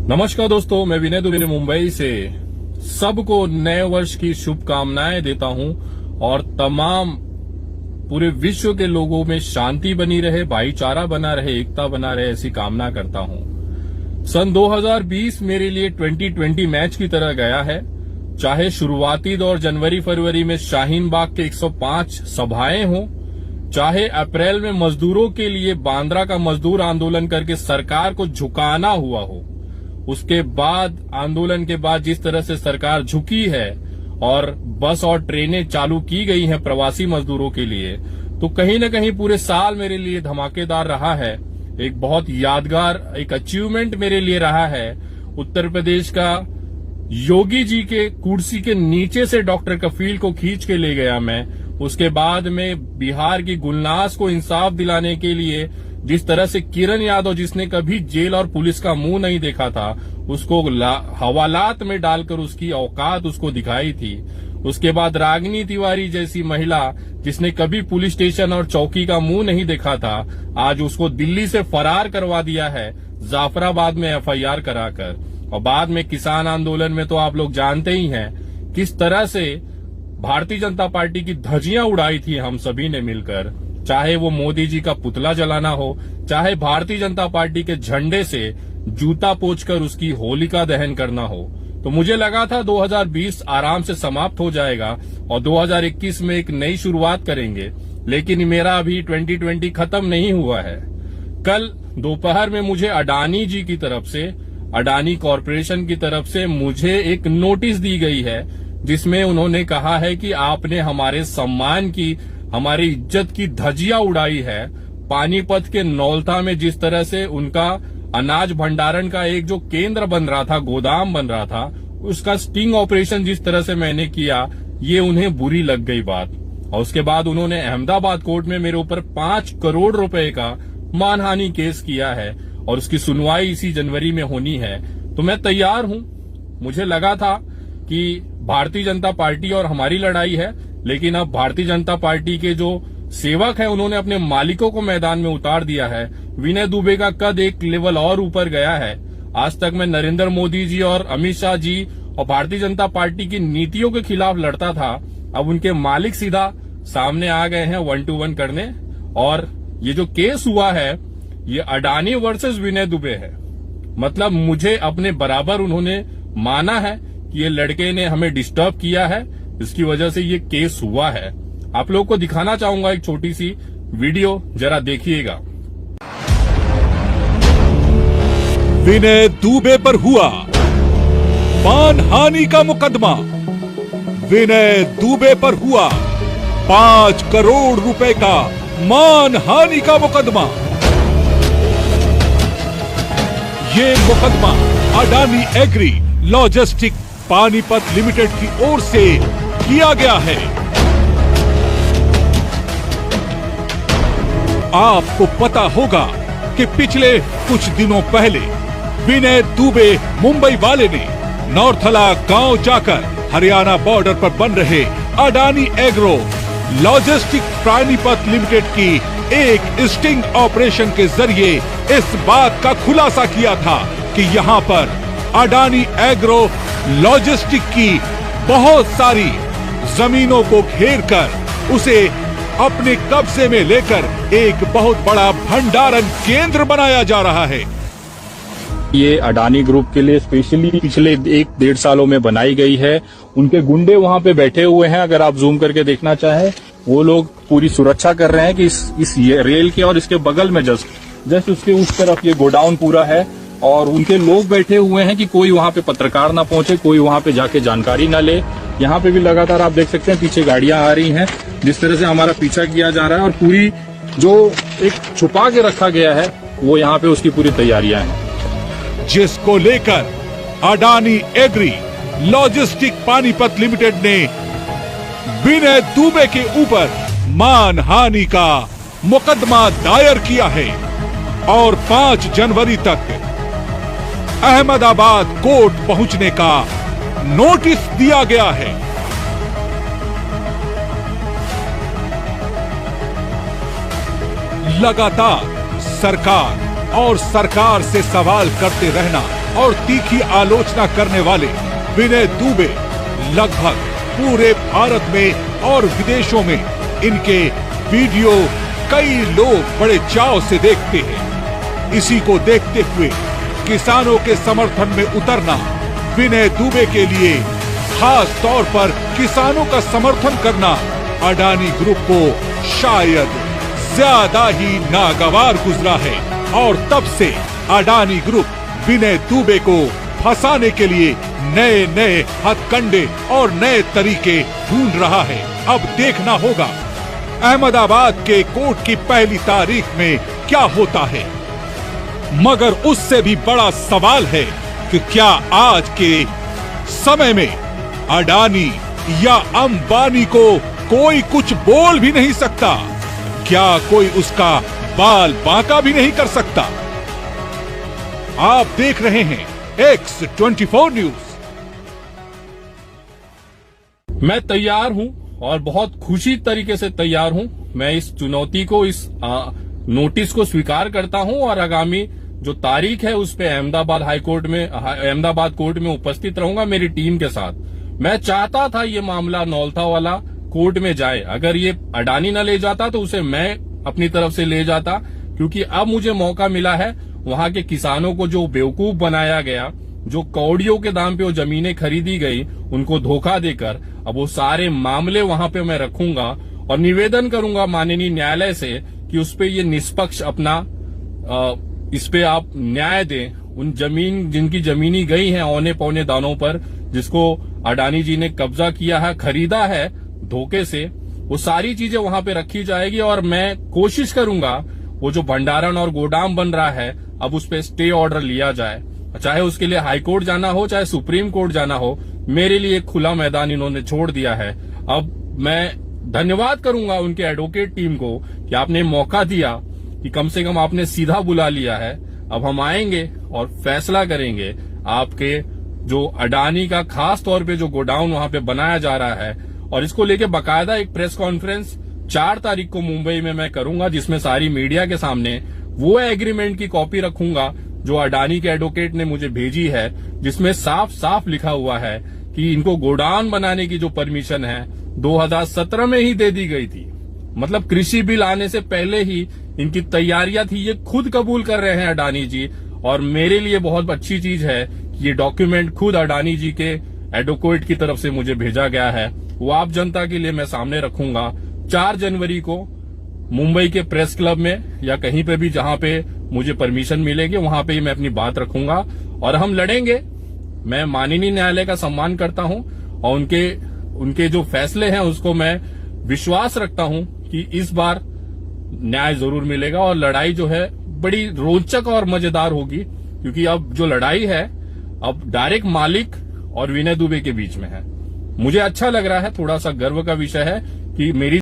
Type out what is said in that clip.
नमस्कार दोस्तों, मैं विनय दुबे मुंबई से सबको नए वर्ष की शुभकामनाएं देता हूं और तमाम पूरे विश्व के लोगों में शांति बनी रहे, भाईचारा बना रहे, एकता बना रहे, ऐसी कामना करता हूं। सन 2020 मेरे लिए 2020 मैच की तरह गया है। चाहे शुरुआती दौर जनवरी फरवरी में शाहीन बाग के 105 सभाएं हों, चाहे अप्रैल में मजदूरों के लिए बांद्रा का मजदूर आंदोलन करके सरकार को झुकाना हुआ हो, उसके बाद आंदोलन के बाद जिस तरह से सरकार झुकी है और बस और ट्रेनें चालू की गई हैं प्रवासी मजदूरों के लिए, तो कहीं न कहीं पूरे साल मेरे लिए धमाकेदार रहा है। एक बहुत यादगार एक अचीवमेंट मेरे लिए रहा है। उत्तर प्रदेश का योगी जी के कुर्सी के नीचे से डॉक्टर कफील को खींच के ले गया मैं। उसके बाद में बिहार की गुलनाज को इंसाफ दिलाने के लिए जिस तरह से किरण यादव, जिसने कभी जेल और पुलिस का मुंह नहीं देखा था, उसको हवालात में डालकर उसकी औकात उसको दिखाई थी। उसके बाद रागिनी तिवारी जैसी महिला, जिसने कभी पुलिस स्टेशन और चौकी का मुंह नहीं देखा था, आज उसको दिल्ली से फरार करवा दिया है जाफराबाद में एफआईआर कराकर। और बाद में किसान आंदोलन में तो आप लोग जानते ही हैं किस तरह से भारतीय जनता पार्टी की धज्जियां उड़ाई थी हम सभी ने मिलकर। चाहे वो मोदी जी का पुतला जलाना हो, चाहे भारतीय जनता पार्टी के झंडे से जूता पोंछकर उसकी होलिका दहन करना हो। तो मुझे लगा था 2020 आराम से समाप्त हो जाएगा और 2021 में एक नई शुरुआत करेंगे, लेकिन मेरा अभी 2020 खत्म नहीं हुआ है। कल दोपहर में मुझे अडानी जी की तरफ से, अडानी कॉरपोरेशन की तरफ से मुझे एक नोटिस दी गई है, जिसमें उन्होंने कहा है कि आपने हमारे सम्मान की, हमारी इज्जत की धज्जियां उड़ाई है। पानीपत के नौलता में जिस तरह से उनका अनाज भंडारण का एक जो केंद्र बन रहा था, गोदाम बन रहा था, उसका स्टिंग ऑपरेशन जिस तरह से मैंने किया, ये उन्हें बुरी लग गई बात। और उसके बाद उन्होंने अहमदाबाद कोर्ट में मेरे ऊपर 5 करोड़ रुपए का मानहानि केस किया है और उसकी सुनवाई इसी जनवरी में होनी है। तो मैं तैयार हूं। मुझे लगा था कि भारतीय जनता पार्टी और हमारी लड़ाई है, लेकिन अब भारतीय जनता पार्टी के जो सेवक हैं उन्होंने अपने मालिकों को मैदान में उतार दिया है। विनय दुबे का कद एक लेवल और ऊपर गया है। आज तक मैं नरेंद्र मोदी जी और अमित शाह जी और भारतीय जनता पार्टी की नीतियों के खिलाफ लड़ता था, अब उनके मालिक सीधा सामने आ गए हैं 1 to 1 करने। और ये जो केस हुआ है, ये अडानी वर्सेस विनय दुबे है। मतलब मुझे अपने बराबर उन्होंने माना है कि ये लड़के ने हमें डिस्टर्ब किया है, इसकी वजह से ये केस हुआ है। आप लोगों को दिखाना चाहूंगा एक छोटी सी वीडियो, जरा देखिएगा। विनय दुबे पर हुआ मानहानि का मुकदमा। विनय दुबे पर हुआ 5 करोड़ रुपए का मानहानि का मुकदमा। ये मुकदमा Adani agri logistic Panipat limited की ओर से किया गया है। आपको पता होगा कि पिछले कुछ दिनों पहले विनय दुबे मुंबई वाले ने नौरथला गांव जाकर हरियाणा बॉर्डर पर बन रहे Adani agro logistic Panipat limited की एक स्टिंग ऑपरेशन के जरिए इस बात का खुलासा किया था कि यहां पर अडानी एग्रो लॉजिस्टिक की बहुत सारी जमीनों को घेरकर उसे अपने कब्जे में लेकर एक बहुत बड़ा भंडारण केंद्र बनाया जा रहा है। ये अडानी ग्रुप के लिए स्पेशली पिछले 1-1.5 सालों में बनाई गई है। उनके गुंडे वहां पे बैठे हुए हैं। अगर आप जूम करके देखना चाहें, वो लोग पूरी सुरक्षा कर रहे हैं कि इस रेल के और इसके बगल में जस्ट उसके उस तरफ ये गोडाउन पूरा है और उनके लोग बैठे हुए हैं कि कोई वहां पे पत्रकार ना पहुंचे, कोई वहां पे जाके जानकारी ना ले। यहाँ पे भी लगातार आप देख सकते हैं पीछे गाड़ियां आ रही हैं, जिस तरह से हमारा पीछा किया जा रहा है और पूरी जो एक छुपा के रखा गया है वो यहाँ पे उसकी पूरी तैयारियां हैं, जिसको लेकर Adani agri logistic Panipat limited ने विनय दुबे के ऊपर मानहानि का मुकदमा दायर किया है और 5 जनवरी तक अहमदाबाद कोर्ट पहुंचने का नोटिस दिया गया है। लगातार सरकार और सरकार से सवाल करते रहना और तीखी आलोचना करने वाले विनय दुबे लगभग पूरे भारत में और विदेशों में इनके वीडियो कई लोग बड़े चाव से देखते हैं। इसी को देखते हुए किसानों के समर्थन में उतरना विनय दुबे के लिए, खास तौर पर किसानों का समर्थन करना अडानी ग्रुप को शायद ज्यादा ही नागवार गुजरा है और तब से अडानी ग्रुप विनय दुबे को फंसाने के लिए नए नए हथकंडे और नए तरीके ढूंढ रहा है। अब देखना होगा अहमदाबाद के कोर्ट की पहली तारीख में क्या होता है। मगर उससे भी बड़ा सवाल है कि क्या आज के समय में अडानी या अंबानी को कोई कुछ बोल भी नहीं सकता? क्या कोई उसका बाल बांका भी नहीं कर सकता? आप देख रहे हैं X24 न्यूज। मैं तैयार हूं और बहुत खुशी तरीके से तैयार हूं। मैं इस चुनौती को, इस नोटिस को स्वीकार करता हूं और आगामी जो तारीख है उस पे अहमदाबाद कोर्ट में उपस्थित रहूंगा मेरी टीम के साथ। मैं चाहता था ये मामला नौलथा वाला कोर्ट में जाए। अगर ये अडानी न ले जाता तो उसे मैं अपनी तरफ से ले जाता, क्योंकि अब मुझे मौका मिला है वहां के किसानों को जो बेवकूफ बनाया गया, जो कौड़ियों के दाम पे वो जमीनें खरीदी गई, उनको धोखा देकर, अब वो सारे मामले वहां पे मैं रखूंगा और निवेदन करूंगा माननीय न्यायालय से कि उस पे ये निष्पक्ष अपना इस पे आप न्याय दें। उन जिनकी जमीनी गई हैं औने पौने दानों पर, जिसको अडानी जी ने कब्जा किया है, खरीदा है धोखे से, वो सारी चीजें वहां पे रखी जाएगी और मैं कोशिश करूंगा वो जो भंडारण और गोदाम बन रहा है अब उस पे स्टे ऑर्डर लिया जाए। चाहे उसके लिए हाई कोर्ट जाना हो, चाहे सुप्रीम कोर्ट जाना हो, मेरे लिए खुला मैदान इन्होंने छोड़ दिया है। अब मैं धन्यवाद करूंगा उनके एडवोकेट टीम को कि आपने मौका दिया, कि कम से कम आपने सीधा बुला लिया है। अब हम आएंगे और फैसला करेंगे आपके जो अडानी का खास तौर पे जो गोडाउन वहां पे बनाया जा रहा है, और इसको लेके बाकायदा एक प्रेस कॉन्फ्रेंस 4 तारीख को मुंबई में मैं करूंगा, जिसमें सारी मीडिया के सामने वो एग्रीमेंट की कॉपी रखूंगा जो अडानी के एडवोकेट ने मुझे भेजी है, जिसमें साफ साफ लिखा हुआ है कि इनको गोडाउन बनाने की जो परमिशन है 2017 में ही दे दी गई थी। मतलब कृषि बिल आने से पहले ही इनकी तैयारियां थी, ये खुद कबूल कर रहे हैं अडानी जी। और मेरे लिए बहुत अच्छी चीज है कि ये डॉक्यूमेंट खुद अडानी जी के एडवोकेट की तरफ से मुझे भेजा गया है। वो आप जनता के लिए मैं सामने रखूंगा 4 जनवरी को मुंबई के प्रेस क्लब में या कहीं पे भी जहां पे मुझे परमिशन मिलेगी, वहां पे मैं अपनी बात रखूंगा और हम लड़ेंगे। मैं माननीय न्यायालय का सम्मान करता हूं और उनके जो फैसले हैं उसको मैं विश्वास रखता हूं कि इस बार न्याय जरूर मिलेगा और लड़ाई जो है बड़ी रोचक और मजेदार होगी, क्योंकि अब जो लड़ाई है अब डायरेक्ट मालिक और विनय दुबे के बीच में है। मुझे अच्छा लग रहा है, थोड़ा सा गर्व का विषय है कि मेरी